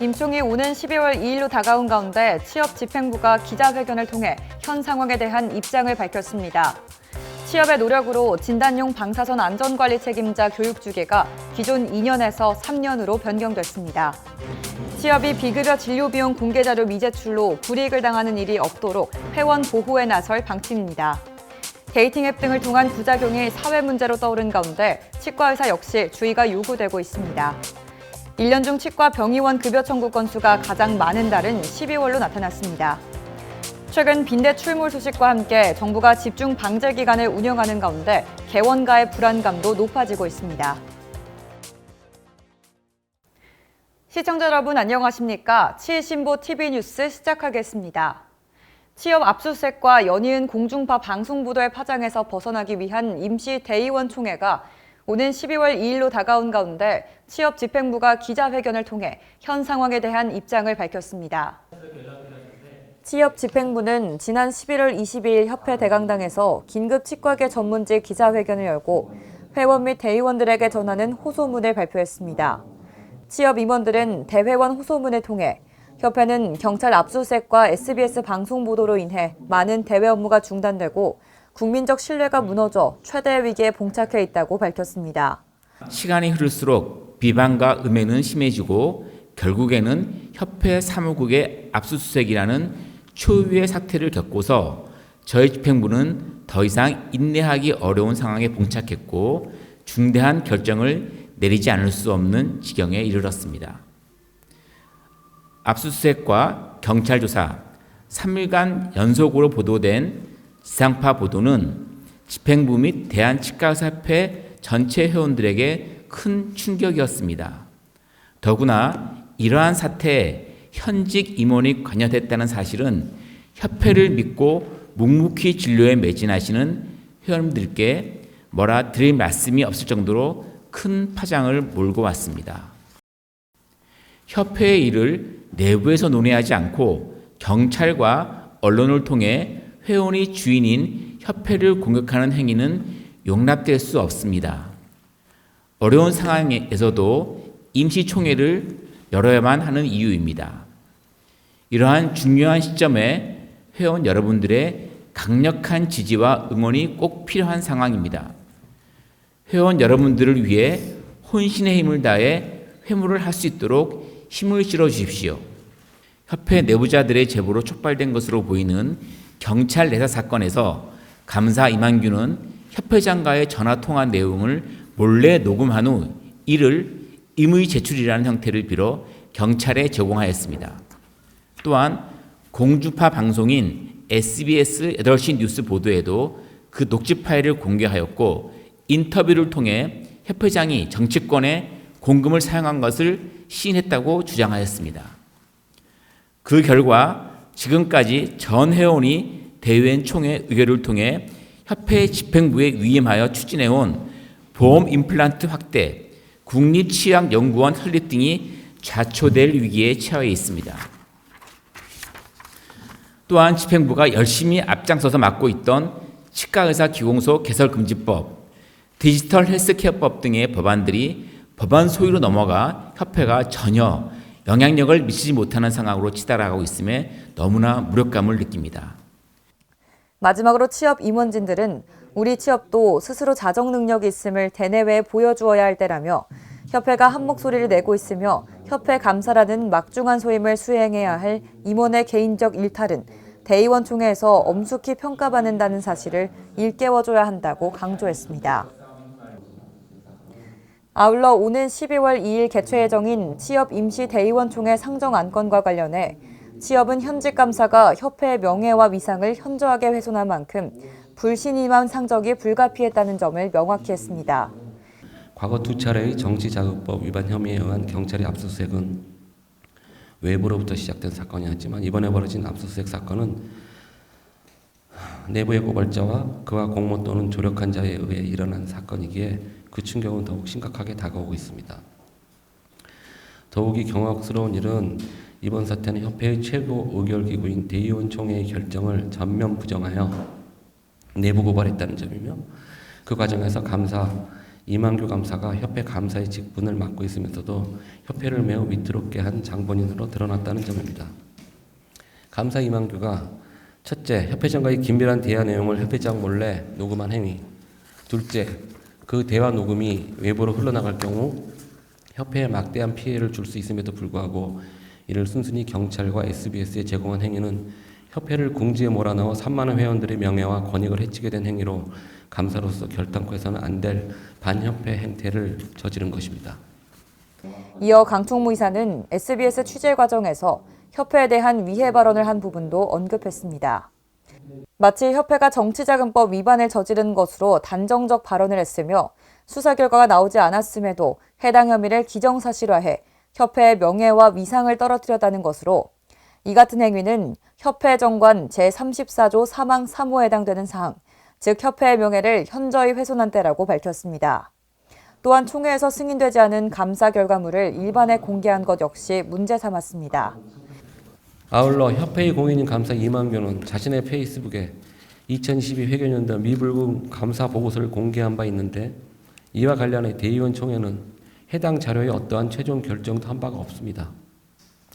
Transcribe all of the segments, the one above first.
임 총이 오는 12월 2일로 다가온 가운데 취업집행부가 기자회견을 통해 현 상황에 대한 입장을 밝혔습니다. 취업의 노력으로 진단용 방사선 안전관리 책임자 교육주기가 기존 2년에서 3년으로 변경됐습니다. 취업이 비급여 진료비용 공개자료 미제출로 불이익을 당하는 일이 없도록 회원 보호에 나설 방침입니다. 데이팅 앱 등을 통한 부작용이 사회 문제로 떠오른 가운데 치과의사 역시 주의가 요구되고 있습니다. 1년 중 치과 병의원 급여 청구 건수가 가장 많은 달은 12월로 나타났습니다. 최근 빈대 출몰 소식과 함께 정부가 집중 방제 기간을 운영하는 가운데 개원가의 불안감도 높아지고 있습니다. 시청자 여러분 안녕하십니까? 치일신보 TV뉴스 시작하겠습니다. 취업 압수수색과 연이은 공중파 방송 보도의 파장에서 벗어나기 위한 임시 대의원 총회가 오는 12월 2일로 다가온 가운데 취업집행부가 기자회견을 통해 현 상황에 대한 입장을 밝혔습니다. 취업집행부는 지난 11월 22일 협회 대강당에서 긴급 치과계 전문직 기자회견을 열고 회원 및 대의원들에게 전하는 호소문을 발표했습니다. 취업 임원들은 대회원 호소문을 통해 협회는 경찰 압수수색과 SBS 방송 보도로 인해 많은 대외 업무가 중단되고 국민적 신뢰가 무너져 최대의 위기에 봉착해 있다고 밝혔습니다. 시간이 흐를수록 비방과 음해는 심해지고 결국에는 협회 사무국의 압수수색이라는 초유의 사태를 겪고서 저희 집행부는 더 이상 인내하기 어려운 상황에 봉착했고 중대한 결정을 내리지 않을 수 없는 지경에 이르렀습니다. 압수수색과 경찰 조사, 3일간 연속으로 보도된 지상파 보도는 집행부 및 대한치과의사협회 전체 회원들에게 큰 충격이었습니다. 더구나 이러한 사태에 현직 임원이 관여됐다는 사실은 협회를 믿고 묵묵히 진료에 매진하시는 회원들께 뭐라 드릴 말씀이 없을 정도로 큰 파장을 몰고 왔습니다. 협회의 일을 내부에서 논의하지 않고 경찰과 언론을 통해 회원이 주인인 협회를 공격하는 행위는 용납될 수 없습니다. 어려운 상황에서도 임시총회를 열어야만 하는 이유입니다. 이러한 중요한 시점에 회원 여러분들의 강력한 지지와 응원이 꼭 필요한 상황입니다. 회원 여러분들을 위해 혼신의 힘을 다해 회무를 할 수 있도록 힘을 실어 주십시오. 협회 내부자들의 제보로 촉발된 것으로 보이는 경찰 내사 사건에서 감사 이만규는 협회장과의 전화통화 내용을 몰래 녹음한 후 이를 임의 제출이라는 형태를 빌어 경찰에 제공하였습니다. 또한 공주파 방송인 SBS 8시 뉴스 보도에도 그 녹취 파일을 공개하였고 인터뷰를 통해 협회장이 정치권에 공금을 사용한 것을 시인했다고 주장하였습니다. 그 결과 지금까지 전 회원이 대의원 총회 의결을 통해 협회 집행부에 위임하여 추진해온 보험 임플란트 확대, 국립치약연구원 설립 등이 좌초될 위기에 처해 있습니다. 또한 집행부가 열심히 앞장서서 맡고 있던 치과의사 기공소 개설금지법, 디지털 헬스케어법 등의 법안들이 법안 소위로 넘어가 협회가 전혀 영향력을 미치지 못하는 상황으로 치달아가고 있음에 너무나 무력감을 느낍니다. 마지막으로 취업 임원진들은 우리 취업도 스스로 자정 능력이 있음을 대내외에 보여주어야 할 때라며 협회가 한 목소리를 내고 있으며 협회 감사라는 막중한 소임을 수행해야 할 임원의 개인적 일탈은 대의원 총회에서 엄숙히 평가받는다는 사실을 일깨워줘야 한다고 강조했습니다. 아울러 오는 12월 2일 개최 예정인 취업 임시 대의원 총회 상정 안건과 관련해 취업은 현직 감사가 협회의 명예와 위상을 현저하게 훼손한 만큼 불신임한 상적이 불가피했다는 점을 명확히 했습니다. 과거 2차례의 정치자금법 위반 혐의에 의한 경찰의 압수수색은 외부로부터 시작된 사건이었지만 이번에 벌어진 압수수색 사건은 내부의 고발자와 그와 공모 또는 조력한 자에 의해 일어난 사건이기에 그 충격은 더욱 심각하게 다가오고 있습니다. 더욱이 경악스러운 일은 이번 사태는 협회의 최고 의결기구인 대의원 총회의 결정을 전면 부정하여 내부 고발했다는 점이며 그 과정에서 감사 이만규 감사가 협회 감사의 직분을 맡고 있으면서도 협회를 매우 위태롭게 한 장본인으로 드러났다는 점입니다. 감사 이만규가 첫째, 협회장과의 긴밀한 대화 내용을 협회장 몰래 녹음한 행위. 둘째, 그 대화 녹음이 외부로 흘러나갈 경우 협회에 막대한 피해를 줄 수 있음에도 불구하고 이를 순순히 경찰과 SBS에 제공한 행위는 협회를 궁지에 몰아넣어 3만원 회원들의 명예와 권익을 해치게 된 행위로 감사로서 결단코 해서는 안 될 반협회 행태를 저지른 것입니다. 이어 강충무 이사는 SBS 취재 과정에서 협회에 대한 위해 발언을 한 부분도 언급했습니다. 마치 협회가 정치자금법 위반을 저지른 것으로 단정적 발언을 했으며 수사 결과가 나오지 않았음에도 해당 혐의를 기정사실화해 협회의 명예와 위상을 떨어뜨렸다는 것으로 이 같은 행위는 협회 정관 제34조 사망 3호에 해당되는 사항, 즉 협회의 명예를 현저히 훼손한 때라고 밝혔습니다. 또한 총회에서 승인되지 않은 감사 결과물을 일반에 공개한 것 역시 문제 삼았습니다. 아울러 협회의 공인인 감사 이만규는 자신의 페이스북에 2022 회계연도 미불금 감사 보고서를 공개한 바 있는데 이와 관련해 대의원 총회는 해당 자료에 어떠한 최종 결정도 한 바가 없습니다.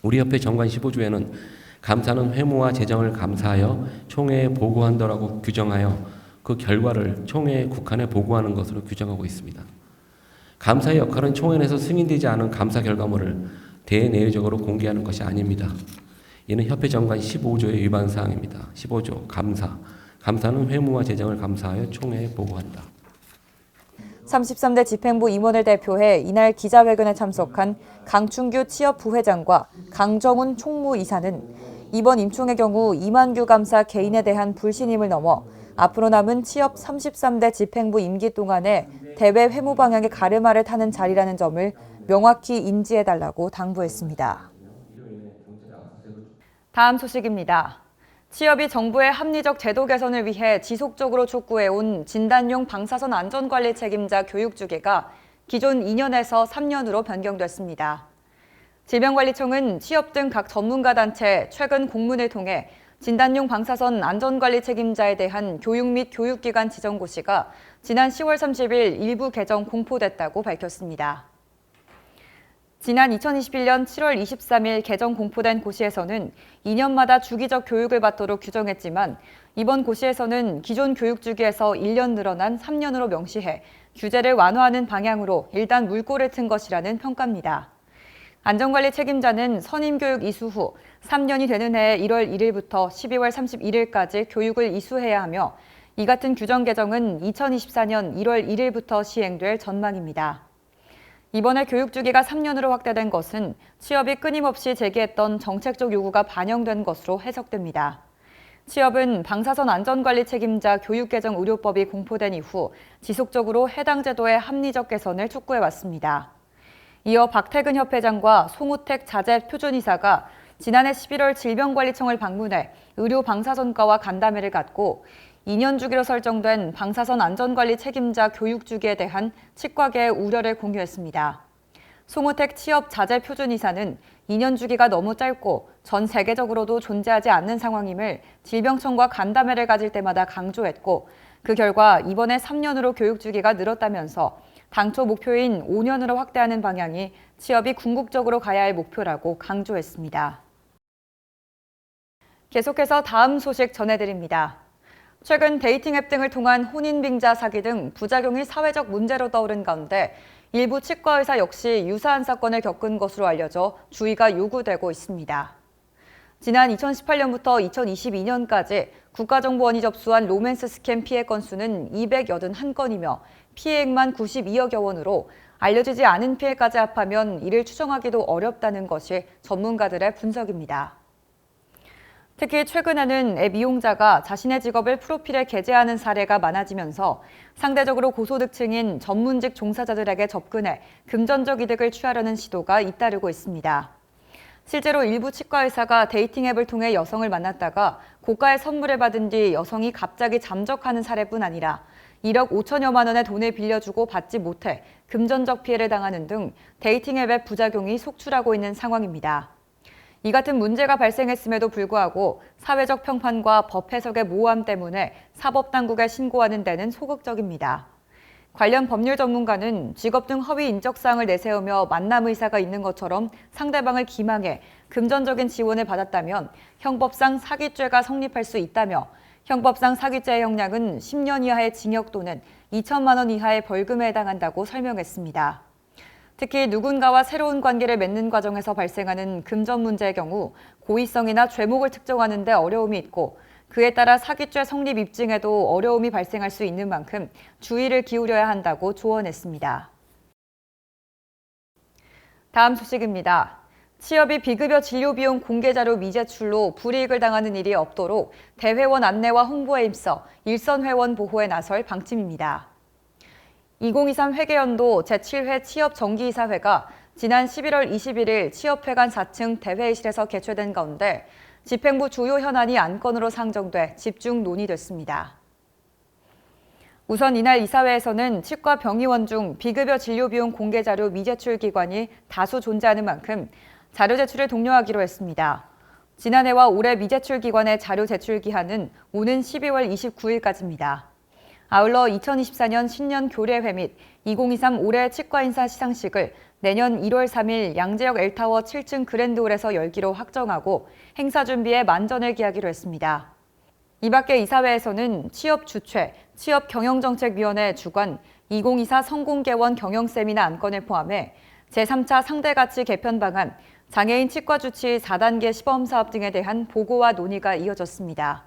우리 협회 정관 15조에는 감사는 회무와 재정을 감사하여 총회에 보고한다라고 규정하여 그 결과를 총회에 국한에 보고하는 것으로 규정하고 있습니다. 감사의 역할은 총회 내에서 승인되지 않은 감사 결과물을 대내외적으로 공개하는 것이 아닙니다. 이는 협회 정관 15조의 위반 사항입니다. 15조 감사. 감사는 회무와 재정을 감사하여 총회에 보고한다. 33대 집행부 임원을 대표해 이날 기자회견에 참석한 강충규 취업 부회장과 강정훈 총무이사는 이번 임총의 경우 이만규 감사 개인에 대한 불신임을 넘어 앞으로 남은 취업 33대 집행부 임기 동안에 대외 회무 방향의 가르마를 타는 자리라는 점을 명확히 인지해달라고 당부했습니다. 다음 소식입니다. 취업이 정부의 합리적 제도 개선을 위해 지속적으로 촉구해온 진단용 방사선 안전관리 책임자 교육 주기가 기존 2년에서 3년으로 변경됐습니다. 질병관리청은 취업 등 각 전문가 단체 최근 공문을 통해 진단용 방사선 안전관리 책임자에 대한 교육 및 교육기관 지정고시가 지난 10월 30일 일부 개정 공포됐다고 밝혔습니다. 지난 2021년 7월 23일 개정 공포된 고시에서는 2년마다 주기적 교육을 받도록 규정했지만 이번 고시에서는 기존 교육 주기에서 1년 늘어난 3년으로 명시해 규제를 완화하는 방향으로 일단 물꼬를 튼 것이라는 평가입니다. 안전관리 책임자는 선임교육 이수 후 3년이 되는 해 1월 1일부터 12월 31일까지 교육을 이수해야 하며 이 같은 규정 개정은 2024년 1월 1일부터 시행될 전망입니다. 이번에 교육 주기가 3년으로 확대된 것은 취업이 끊임없이 제기했던 정책적 요구가 반영된 것으로 해석됩니다. 취업은 방사선 안전관리 책임자 교육개정 의료법이 공포된 이후 지속적으로 해당 제도의 합리적 개선을 촉구해왔습니다. 이어 박태근 협회장과 송우택 자재 표준이사가 지난해 11월 질병관리청을 방문해 의료 방사선과와 간담회를 갖고 2년 주기로 설정된 방사선 안전관리 책임자 교육 주기에 대한 치과계의 우려를 공유했습니다. 송우택 취업 자재 표준이사는 2년 주기가 너무 짧고 전 세계적으로도 존재하지 않는 상황임을 질병청과 간담회를 가질 때마다 강조했고 그 결과 이번에 3년으로 교육 주기가 늘었다면서 당초 목표인 5년으로 확대하는 방향이 취업이 궁극적으로 가야 할 목표라고 강조했습니다. 계속해서 다음 소식 전해드립니다. 최근 데이팅 앱 등을 통한 혼인빙자 사기 등 부작용이 사회적 문제로 떠오른 가운데 일부 치과의사 역시 유사한 사건을 겪은 것으로 알려져 주의가 요구되고 있습니다. 지난 2018년부터 2022년까지 국가정보원이 접수한 로맨스 스캠 피해 건수는 281건이며 피해액만 92억여 원으로 알려지지 않은 피해까지 합하면 이를 추정하기도 어렵다는 것이 전문가들의 분석입니다. 특히 최근에는 앱 이용자가 자신의 직업을 프로필에 게재하는 사례가 많아지면서 상대적으로 고소득층인 전문직 종사자들에게 접근해 금전적 이득을 취하려는 시도가 잇따르고 있습니다. 실제로 일부 치과의사가 데이팅 앱을 통해 여성을 만났다가 고가의 선물을 받은 뒤 여성이 갑자기 잠적하는 사례뿐 아니라 1억 5천여만 원의 돈을 빌려주고 받지 못해 금전적 피해를 당하는 등 데이팅 앱의 부작용이 속출하고 있는 상황입니다. 이 같은 문제가 발생했음에도 불구하고 사회적 평판과 법 해석의 모호함 때문에 사법당국에 신고하는 데는 소극적입니다. 관련 법률 전문가는 직업 등 허위 인적사항을 내세우며 만남 의사가 있는 것처럼 상대방을 기망해 금전적인 지원을 받았다면 형법상 사기죄가 성립할 수 있다며 형법상 사기죄의 형량은 10년 이하의 징역 또는 2천만 원 이하의 벌금에 해당한다고 설명했습니다. 특히 누군가와 새로운 관계를 맺는 과정에서 발생하는 금전 문제의 경우 고의성이나 죄목을 특정하는 데 어려움이 있고 그에 따라 사기죄 성립 입증에도 어려움이 발생할 수 있는 만큼 주의를 기울여야 한다고 조언했습니다. 다음 소식입니다. 취업이 비급여 진료비용 공개자료 미제출로 불이익을 당하는 일이 없도록 대회원 안내와 홍보에 힘써 일선 회원 보호에 나설 방침입니다. 2023 회계연도 제7회 취업정기이사회가 지난 11월 21일 취업회관 4층 대회의실에서 개최된 가운데 집행부 주요 현안이 안건으로 상정돼 집중 논의됐습니다. 우선 이날 이사회에서는 치과 병의원 중 비급여 진료비용 공개자료 미제출 기관이 다수 존재하는 만큼 자료 제출을 독려하기로 했습니다. 지난해와 올해 미제출 기관의 자료 제출 기한은 오는 12월 29일까지입니다. 아울러 2024년 신년 교례회 및 2023 올해 치과인사 시상식을 내년 1월 3일 양재역 엘타워 7층 그랜드홀에서 열기로 확정하고 행사 준비에 만전을 기하기로 했습니다. 이 밖에 이사회에서는 취업주최, 취업경영정책위원회 주관 2024 성공개원 경영세미나 안건을 포함해 제3차 상대가치 개편 방안, 장애인 치과 주치 4단계 시범사업 등에 대한 보고와 논의가 이어졌습니다.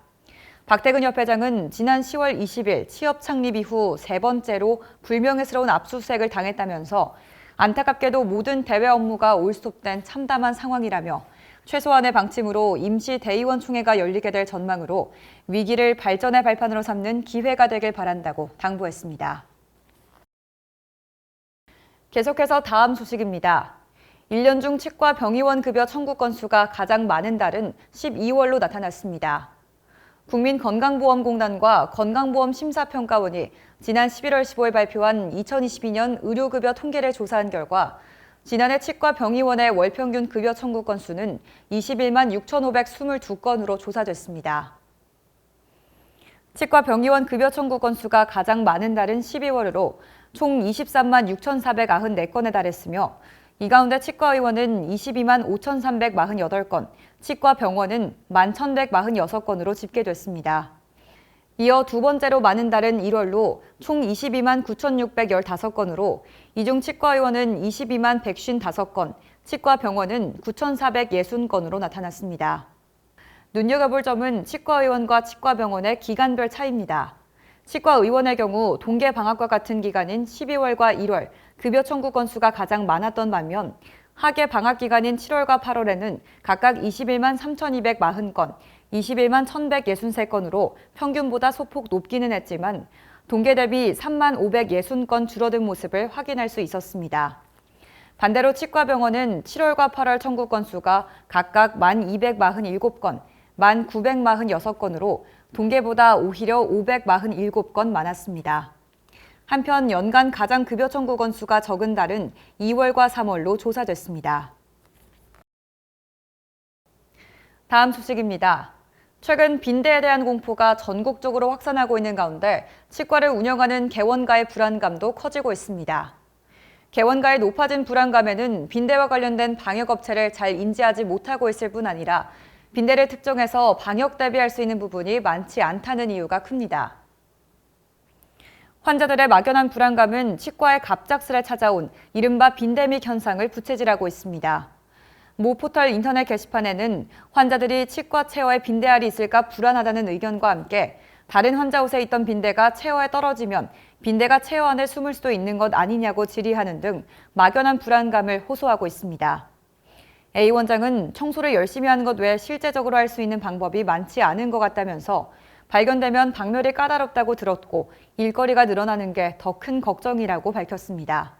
박태근 협회장은 지난 10월 20일 취업 창립 이후 세 번째로 불명예스러운 압수수색을 당했다면서 안타깝게도 모든 대외 업무가 올스톱된 참담한 상황이라며 최소한의 방침으로 임시 대의원 총회가 열리게 될 전망으로 위기를 발전의 발판으로 삼는 기회가 되길 바란다고 당부했습니다. 계속해서 다음 소식입니다. 1년 중 치과 병의원 급여 청구 건수가 가장 많은 달은 12월로 나타났습니다. 국민건강보험공단과 건강보험심사평가원이 지난 11월 15일 발표한 2022년 의료급여 통계를 조사한 결과 지난해 치과 병의원의 월평균 급여 청구 건수는 21만 6,522건으로 조사됐습니다. 치과 병의원 급여 청구 건수가 가장 많은 달은 12월으로 총 23만 6,494건에 달했으며 이 가운데 치과의원은 22만 5,348건, 치과병원은 11,146건으로 집계됐습니다. 이어 두 번째로 많은 달은 1월로 총 22만 9,615건으로 이 중 치과의원은 22만 155건, 치과병원은 9,460건으로 나타났습니다. 눈여겨볼 점은 치과의원과 치과병원의 기간별 차이입니다. 치과의원의 경우 동계방학과 같은 기간인 12월과 1월, 급여 청구 건수가 가장 많았던 반면 학예 방학 기간인 7월과 8월에는 각각 21만 3,240건, 21만 1,163건으로 평균보다 소폭 높기는 했지만 동계 대비 3만 560건 줄어든 모습을 확인할 수 있었습니다. 반대로 치과병원은 7월과 8월 청구 건수가 각각 1,247건, 1,946건으로 동계보다 오히려 547건 많았습니다. 한편 연간 가장 급여 청구 건수가 적은 달은 2월과 3월로 조사됐습니다. 다음 소식입니다. 최근 빈대에 대한 공포가 전국적으로 확산하고 있는 가운데 치과를 운영하는 개원가의 불안감도 커지고 있습니다. 개원가의 높아진 불안감에는 빈대와 관련된 방역업체를 잘 인지하지 못하고 있을 뿐 아니라 빈대를 특정해서 방역 대비할 수 있는 부분이 많지 않다는 이유가 큽니다. 환자들의 막연한 불안감은 치과에 갑작스레 찾아온 이른바 빈데믹 현상을 부채질하고 있습니다. 모 포털 인터넷 게시판에는 환자들이 치과 체어에 빈대알이 있을까 불안하다는 의견과 함께 다른 환자 옷에 있던 빈대가 체어에 떨어지면 빈대가 체어 안에 숨을 수도 있는 것 아니냐고 질의하는 등 막연한 불안감을 호소하고 있습니다. A 원장은 청소를 열심히 하는 것 외에 실제적으로 할 수 있는 방법이 많지 않은 것 같다면서 발견되면 박멸이 까다롭다고 들었고 일거리가 늘어나는 게 더 큰 걱정이라고 밝혔습니다.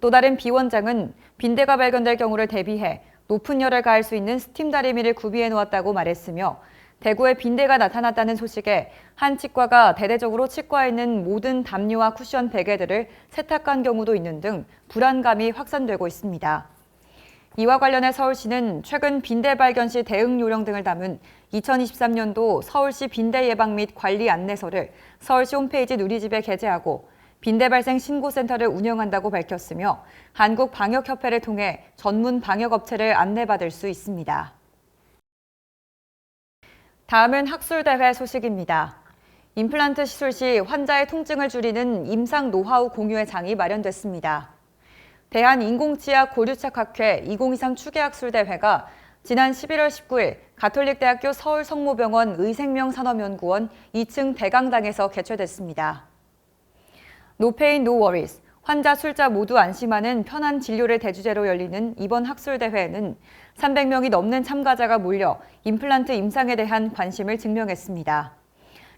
또 다른 B 원장은 빈대가 발견될 경우를 대비해 높은 열을 가할 수 있는 스팀 다리미를 구비해 놓았다고 말했으며 대구에 빈대가 나타났다는 소식에 한 치과가 대대적으로 치과에 있는 모든 담요와 쿠션 베개들을 세탁한 경우도 있는 등 불안감이 확산되고 있습니다. 이와 관련해 서울시는 최근 빈대 발견 시 대응 요령 등을 담은 2023년도 서울시 빈대 예방 및 관리 안내서를 서울시 홈페이지 누리집에 게재하고 빈대 발생 신고센터를 운영한다고 밝혔으며 한국방역협회를 통해 전문 방역업체를 안내받을 수 있습니다. 다음은 학술대회 소식입니다. 임플란트 시술 시 환자의 통증을 줄이는 임상 노하우 공유의 장이 마련됐습니다. 대한인공치약 고류착학회 2023 추계학술대회가 지난 11월 19일 가톨릭대학교 서울성모병원 의생명산업연구원 2층 대강당에서 개최됐습니다. No pain, no worries. 환자, 술자 모두 안심하는 편한 진료를 대주제로 열리는 이번 학술대회에는 300명이 넘는 참가자가 몰려 임플란트 임상에 대한 관심을 증명했습니다.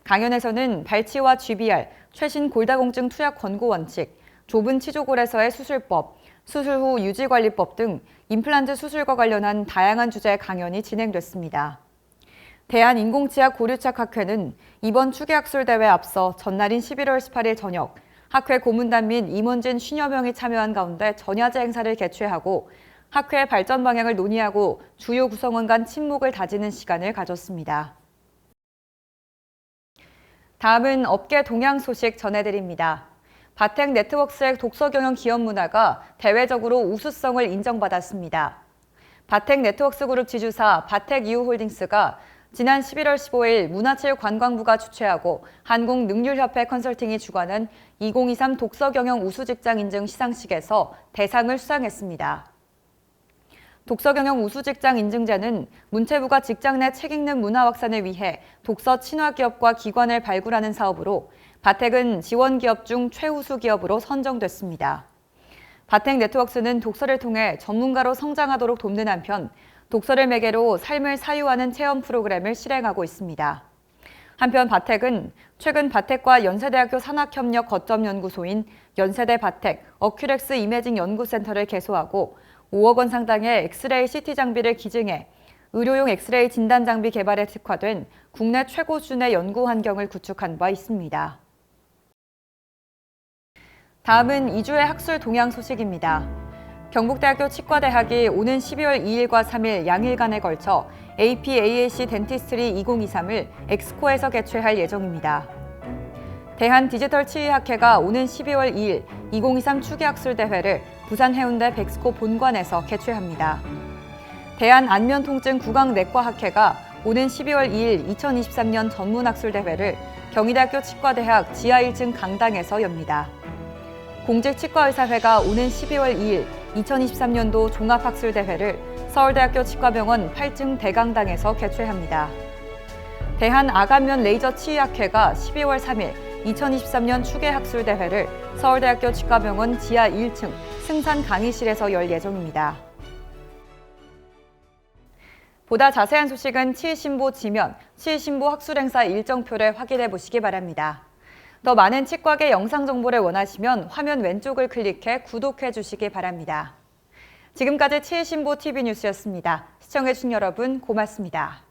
강연에서는 발치와 GBR, 최신 골다공증 투약 권고 원칙, 좁은 치조골에서의 수술법, 수술 후 유지관리법 등 임플란트 수술과 관련한 다양한 주제의 강연이 진행됐습니다. 대한인공치약 고류착학회는 이번 추계학술대회에 앞서 전날인 11월 18일 저녁 학회 고문단 및 임원진 50여 명이 참여한 가운데 전야제 행사를 개최하고 학회의 발전 방향을 논의하고 주요 구성원 간 친목을 다지는 시간을 가졌습니다. 다음은 업계 동향 소식 전해드립니다. 바텍 네트워크스의 독서 경영 기업 문화가 대외적으로 우수성을 인정받았습니다. 바텍 네트워크스 그룹 지주사 바텍 이후홀딩스가 지난 11월 15일 문화체육관광부가 주최하고 한국능률협회 컨설팅이 주관한 2023 독서 경영 우수직장 인증 시상식에서 대상을 수상했습니다. 독서 경영 우수직장 인증제는 문체부가 직장 내 책 읽는 문화 확산을 위해 독서 친화 기업과 기관을 발굴하는 사업으로 바텍은 지원 기업 중 최우수 기업으로 선정됐습니다. 바텍 네트워크스는 독서를 통해 전문가로 성장하도록 돕는 한편 독서를 매개로 삶을 사유하는 체험 프로그램을 실행하고 있습니다. 한편 바텍은 최근 바텍과 연세대학교 산학협력 거점 연구소인 연세대 바텍 어큐렉스 이매징 연구센터를 개소하고 5억 원 상당의 엑스레이 CT 장비를 기증해 의료용 엑스레이 진단 장비 개발에 특화된 국내 최고 수준의 연구 환경을 구축한 바 있습니다. 다음은 2주의 학술 동향 소식입니다. 경북대학교 치과대학이 오는 12월 2일과 3일 양일간에 걸쳐 APAAC 덴티스트리 2023을 엑스코에서 개최할 예정입니다. 대한디지털치의학회가 오는 12월 2일 2023 추계학술대회를 부산 해운대 백스코 본관에서 개최합니다. 대한안면통증구강내과학회가 오는 12월 2일 2023년 전문학술대회를 경희대학교 치과대학 지하 1층 강당에서 엽니다. 공직치과의사회가 오는 12월 2일 2023년도 종합학술대회를 서울대학교 치과병원 8층 대강당에서 개최합니다. 대한아간면 레이저치의학회가 12월 3일 2023년 추계학술대회를 서울대학교 치과병원 지하 1층 승산 강의실에서 열 예정입니다. 보다 자세한 소식은 치의신보 지면, 치의신보 학술행사 일정표를 확인해 보시기 바랍니다. 더 많은 치과계 영상 정보를 원하시면 화면 왼쪽을 클릭해 구독해 주시기 바랍니다. 지금까지 치의신보 TV 뉴스였습니다. 시청해 주신 여러분 고맙습니다.